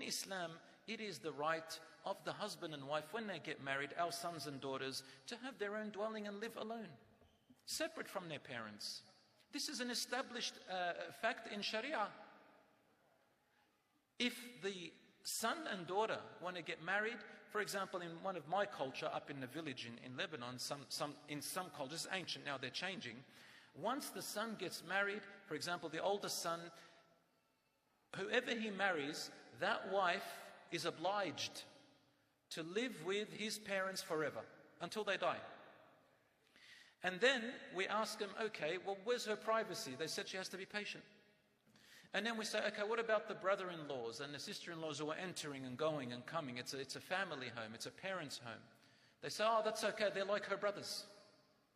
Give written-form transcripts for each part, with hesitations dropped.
Islam, it is the right of the husband and wife, when they get married, our sons and daughters, to have their own dwelling and live alone, separate from their parents. This is an established fact in Sharia. If the son and daughter want to get married, for example, in one of my culture up in the village in Lebanon, in some cultures, ancient, now they're changing, once the son gets married, for example, the oldest son, whoever he marries, that wife is obliged to live with his parents forever, until they die. And then we ask them, okay, well, where's her privacy? They said she has to be patient. And then we say, okay, what about the brother-in-laws and the sister-in-laws who are entering and going and coming? It's a family home, it's a parent's home. They say, oh, that's okay, they're like her brothers.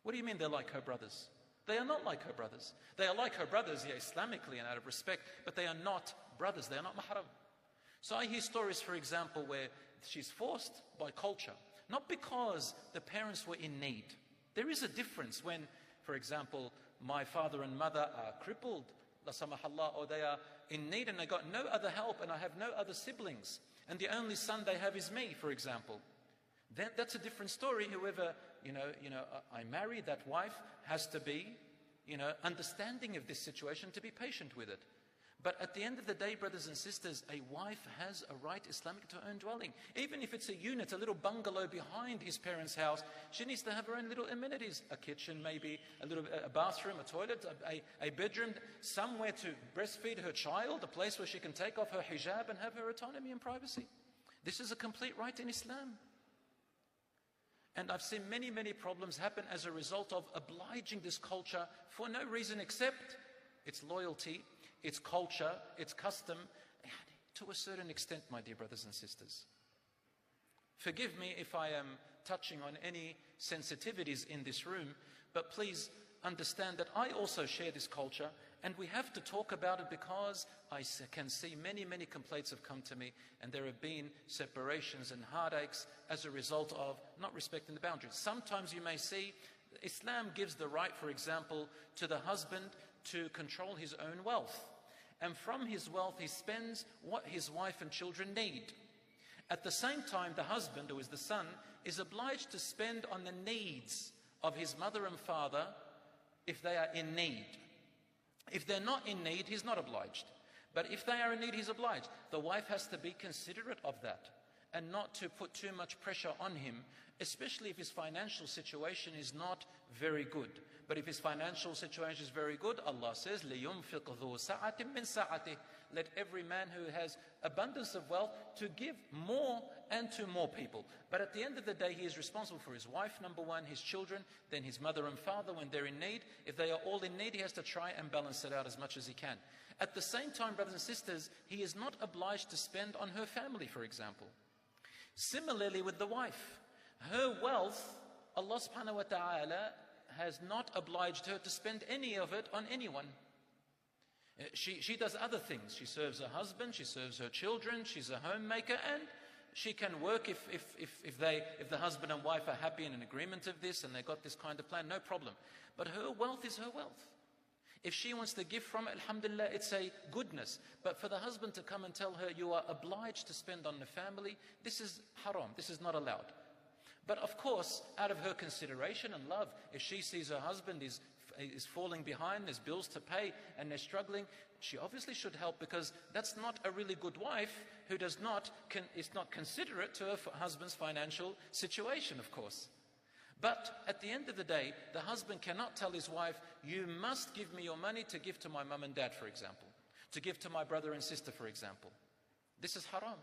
What do you mean they're like her brothers? They are not like her brothers. They are like her brothers, yeah, Islamically and out of respect, but they are not brothers, they are not mahram. So I hear stories, for example, where she's forced by culture, not because the parents were in need. There is a difference when, for example, my father and mother are crippled, la samahallah, or they are in need and they got no other help and I have no other siblings and the only son they have is me, for example. Then that's a different story. Whoever, I marry, that wife has to be, understanding of this situation, to be patient with it. But at the end of the day, brothers and sisters, a wife has a right Islamic to her own dwelling. Even if it's a unit, a little bungalow behind his parents' house, she needs to have her own little amenities. A kitchen, maybe a bathroom, a toilet, a bedroom, somewhere to breastfeed her child, a place where she can take off her hijab and have her autonomy and privacy. This is a complete right in Islam. And I've seen many, many problems happen as a result of obliging this culture for no reason except its loyalty, its culture, its custom, to a certain extent, my dear brothers and sisters. Forgive me if I am touching on any sensitivities in this room, but please understand that I also share this culture, and we have to talk about it because I can see many, many complaints have come to me, and there have been separations and heartaches as a result of not respecting the boundaries. Sometimes you may see Islam gives the right, for example, to the husband to control his own wealth. And from his wealth, he spends what his wife and children need. At the same time, the husband, who is the son, is obliged to spend on the needs of his mother and father if they are in need. If they're not in need, he's not obliged. But if they are in need, he's obliged. The wife has to be considerate of that and not to put too much pressure on him, especially if his financial situation is not very good. But if his financial situation is very good, Allah says, لِيُنْفِقْ ذُو سَعَةٍ مِّن سَعَتِهِ. Let every man who has abundance of wealth to give more and to more people. But at the end of the day, he is responsible for his wife, number one, his children, then his mother and father when they're in need. If they are all in need, he has to try and balance it out as much as he can. At the same time, brothers and sisters, he is not obliged to spend on her family, for example. Similarly with the wife, her wealth, Allah subhanahu wa ta'ala has not obliged her to spend any of it on anyone. She does other things. She serves her husband, she serves her children, she's a homemaker, and she can work if the husband and wife are happy in an agreement of this and they got this kind of plan, no problem. But her wealth is her wealth. If she wants to give from it, alhamdulillah, it's a goodness. But for the husband to come and tell her, you are obliged to spend on the family, this is haram, this is not allowed. But of course, out of her consideration and love, if she sees her husband is falling behind, there's bills to pay, and they're struggling, she obviously should help, because that's not a really good wife who is not considerate to her husband's financial situation, of course. But at the end of the day, the husband cannot tell his wife, you must give me your money to give to my mum and dad, for example, to give to my brother and sister, for example. This is haram.